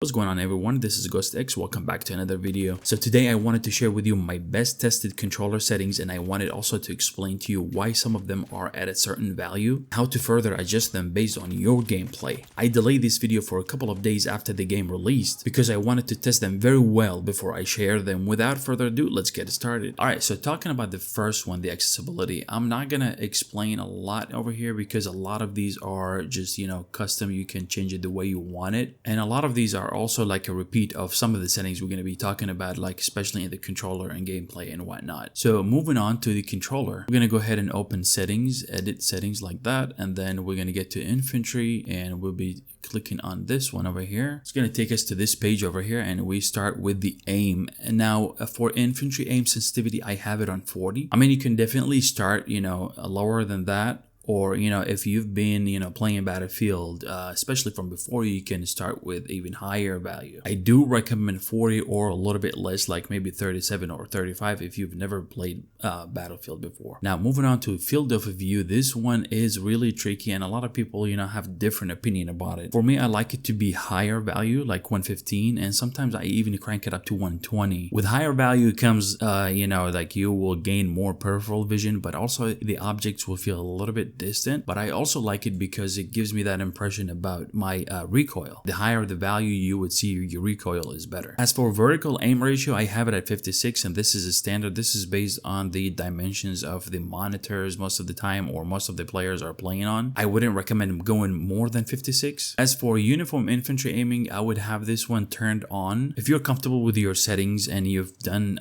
What's going on, everyone? This is Ghost X. Welcome back to another video. So today I wanted to share with you my best tested controller settings, and I wanted also to explain to you why some of them are at a certain value, how to further adjust them based on your gameplay. I delayed this video for a couple of days after the game released because I wanted to test them very well before I share them. Without further ado, let's get started. Alright, so talking about the first one, the accessibility, I'm not gonna explain a lot over here because a lot of these are just, custom. You can change it the way you want it, and a lot of these are also like a repeat of some of the settings we're going to be talking about, like especially in the controller and gameplay and whatnot. So moving on to the controller, we're going to go ahead and open settings, edit settings like that, and then we're going to get to infantry, and we'll be clicking on this one over here. It's going to take us to this page over here, and we start with the aim. And now for infantry aim sensitivity, I have it on 40. I mean, you can definitely start lower than that, or if you've been playing Battlefield, especially from before, you can start with even higher value. I do recommend 40 or a little bit less, like maybe 37 or 35 if you've never played Battlefield before. Now moving on to field of view, this one is really tricky, and a lot of people have different opinion about it. For me, I like it to be higher value, like 115, and sometimes I even crank it up to 120. With higher value comes like you will gain more peripheral vision, but also the objects will feel a little bit distant. But I also like it because it gives me that impression about my recoil. The higher the value, you would see your recoil is better. As for vertical aim ratio, I have it at 56, and this is a standard. This is based on the dimensions of the monitors most of the time, or most of the players are playing on. I wouldn't recommend going more than 56. As for uniform infantry aiming, I would have this one turned on. If you're comfortable with your settings and you've done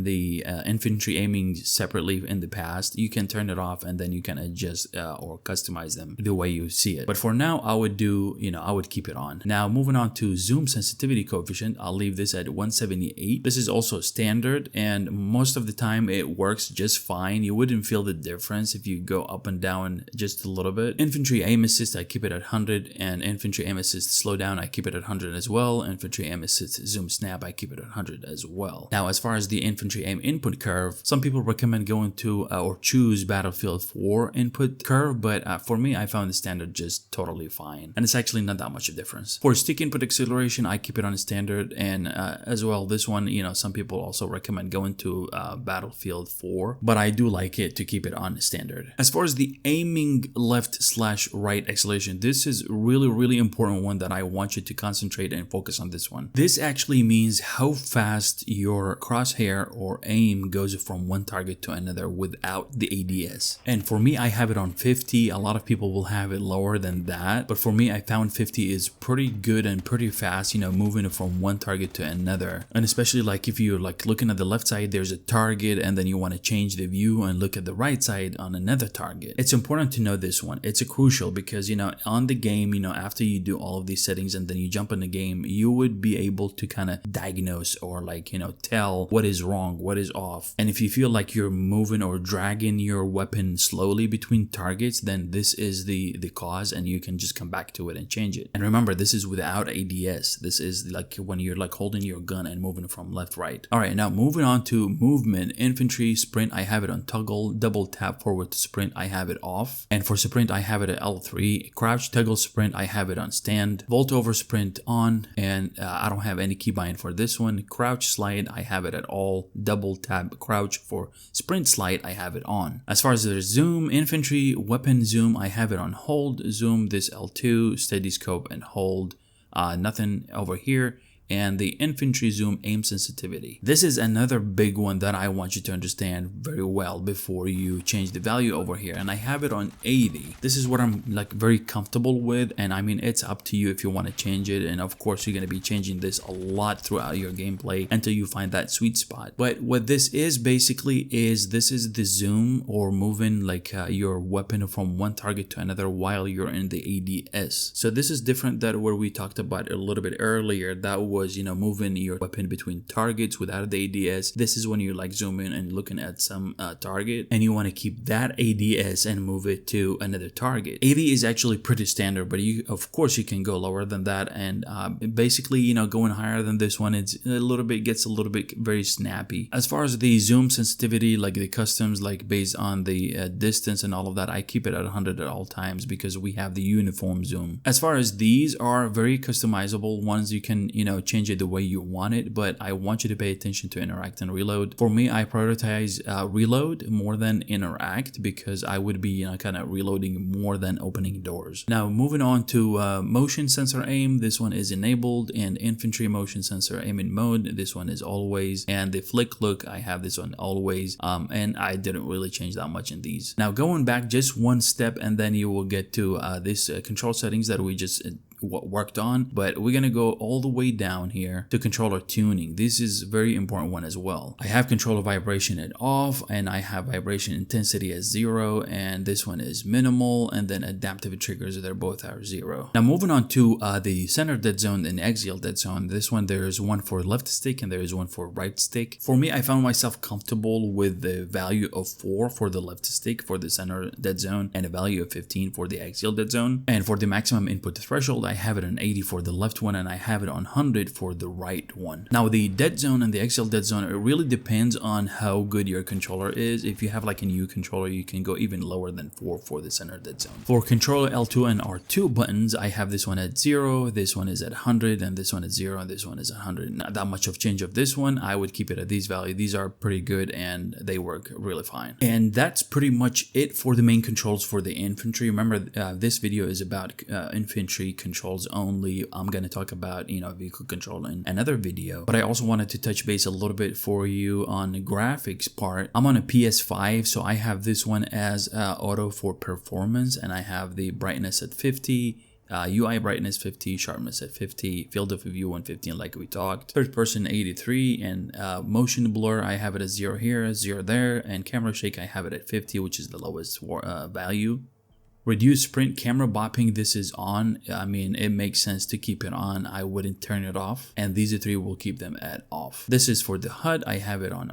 the infantry aiming separately in the past, you can turn it off, and then you can adjust or customize them the way you see it. But for now, I would do, I would keep it on. Now moving on to zoom sensitivity coefficient, I'll leave this at 178. This is also standard, and most of the time it works just fine. You wouldn't feel the difference if you go up and down just a little bit. Infantry aim assist, I keep it at 100, and infantry aim assist slow down, I keep it at 100 as well. Infantry aim assist zoom snap, I keep it at 100 as well. Now as far as the infantry aim input curve, some people recommend going to or choose Battlefield 4 input curve, but for me, I found the standard just totally fine, and it's actually not that much of a difference. For stick input acceleration, I keep it on standard, and as well, this one, some people also recommend going to Battlefield 4, but I do like it to keep it on standard. As far as the aiming left/right acceleration, this is really important one that I want you to concentrate and focus on this one. This actually means how fast your crosshair or aim goes from one target to another without the ADS. And for me, I have it on 50. A lot of people will have it lower than that, but for me, I found 50 is pretty good and pretty fast, moving from one target to another. And especially like if you're like looking at the left side, there's a target, and then you want to change the view and look at the right side on another target. It's important to know this one. It's crucial because on the game, after you do all of these settings and then you jump in the game, you would be able to kind of diagnose or tell what is wrong, what is off. And if you feel like you're moving or dragging your weapon slowly between targets, then this is the cause, and you can just come back to it and change it. And remember, this is without ADS. This is like when you're like holding your gun and moving from left right. All right, now moving on to movement. Infantry sprint, I have it on toggle. Double tap forward to sprint, I have it off. And for sprint, I have it at L3. Crouch toggle sprint, I have it on stand. Vault over sprint on, and I don't have any keybind for this one. Crouch slide, I have it at all. Double tap crouch for sprint slide, I have it on. As far as the zoom, infantry weapon zoom, I have it on hold. Zoom this L2, steady scope and hold. Nothing over here. And the infantry zoom aim sensitivity. This is another big one that I want you to understand very well before you change the value over here. And I have it on 80. This is what I'm like very comfortable with, and I mean, it's up to you if you want to change it. And of course, you're going to be changing this a lot throughout your gameplay until you find that sweet spot. But what this is basically is this is the zoom, or moving like your weapon from one target to another while you're in the ADS. So this is different than what we talked about a little bit earlier. That was was, you know, moving your weapon between targets without the ADS. This is when you like zoom in and looking at some target, and you want to keep that ADS and move it to another target. 80 is actually pretty standard, but you, of course, you can go lower than that, and basically, you know, going higher than this one, it's gets a little bit very snappy. As far as the zoom sensitivity, like the customs, like based on the distance and all of that, I keep it at 100 at all times because we have the uniform zoom. As far as these are very customizable ones, you can, you know, change it the way you want it, but I want you to pay attention to interact and reload. For me, I prioritize reload more than interact because I would be, you know, kind of reloading more than opening doors. Now, moving on to motion sensor aim, this one is enabled, and infantry motion sensor aiming mode, this one is always, and the flick look, I have this one always, and I didn't really change that much in these. Now, going back just one step, and then you will get to this control settings that we just worked on, but we're gonna go all the way down here to controller tuning. This is a very important one as well. I have controller vibration at off, and I have vibration intensity as 0, and this one is minimal, and then adaptive triggers, they're both are 0. Now moving on to the center dead zone and axial dead zone. This one, there is one for left stick and there is one for right stick. For me, I found myself comfortable with the value of 4 for the left stick for the center dead zone and a value of 15 for the axial dead zone. And for the maximum input threshold, I have it on 80 for the left one, and I have it on 100 for the right one. Now the dead zone and the axial dead zone, it really depends on how good your controller is. If you have like a new controller, you can go even lower than 4 for the center dead zone. For controller L2 and R2 buttons, I have this one at 0, this one is at 100, and this one is 0, and this one is 100. Not that much of change of this one. I would keep it at these values. These are pretty good and they work really fine. And that's pretty much it for the main controls for the infantry. Remember, this video is about infantry controls only. I'm going to talk about, you know, vehicle control in another video, but I also wanted to touch base a little bit for you on the graphics part. I'm on a PS5, so I have this one as auto for performance, and I have the brightness at 50, UI brightness 50, sharpness at 50, field of view 150, like we talked, third person 83, and motion blur, I have it at 0 here, 0 there, and camera shake, I have it at 50, which is the lowest value. Reduce sprint camera bopping, this is on. I mean, it makes sense to keep it on. I wouldn't turn it off, and these three will keep them at off. This is for the HUD, I have it on.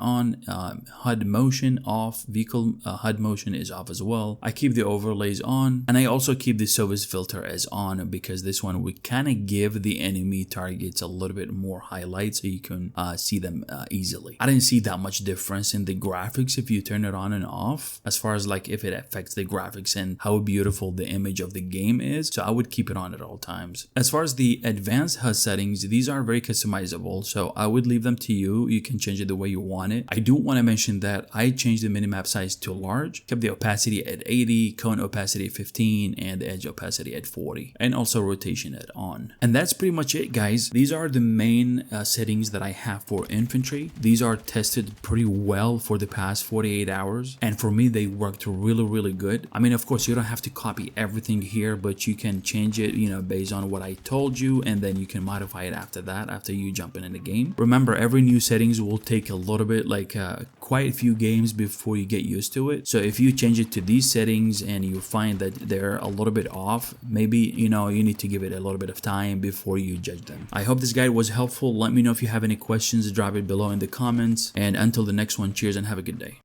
HUD motion off, vehicle HUD motion is off as well. I keep the overlays on, and I also keep the service filter as on because this one we kind of give the enemy targets a little bit more highlight so you can see them easily. I didn't see that much difference in the graphics if you turn it on and off, as far as like if it affects the graphics and how beautiful the image of the game is, so I would keep it on at all times. As far as the advanced HUD settings, these are very customizable, so I would leave them to you. You can change it the way you want it. I do want to mention that I changed the minimap size to large, kept the opacity at 80, cone opacity at 15, and the edge opacity at 40, and also rotation at on. And that's pretty much it, guys. These are the main settings that I have for infantry. These are tested pretty well for the past 48 hours, and for me they worked really good. I mean, of course, you don't have to copy everything here, but you can change it, you know, based on what I told you, and then you can modify it after that, after you jump in the game. Remember, every new settings will take a little bit, like quite a few games before you get used to it. So if you change it to these settings and you find that they're a little bit off, maybe, you know, you need to give it a little bit of time before you judge them. I hope this guide was helpful. Let me know if you have any questions, drop it below in the comments, and until the next one, cheers and have a good day.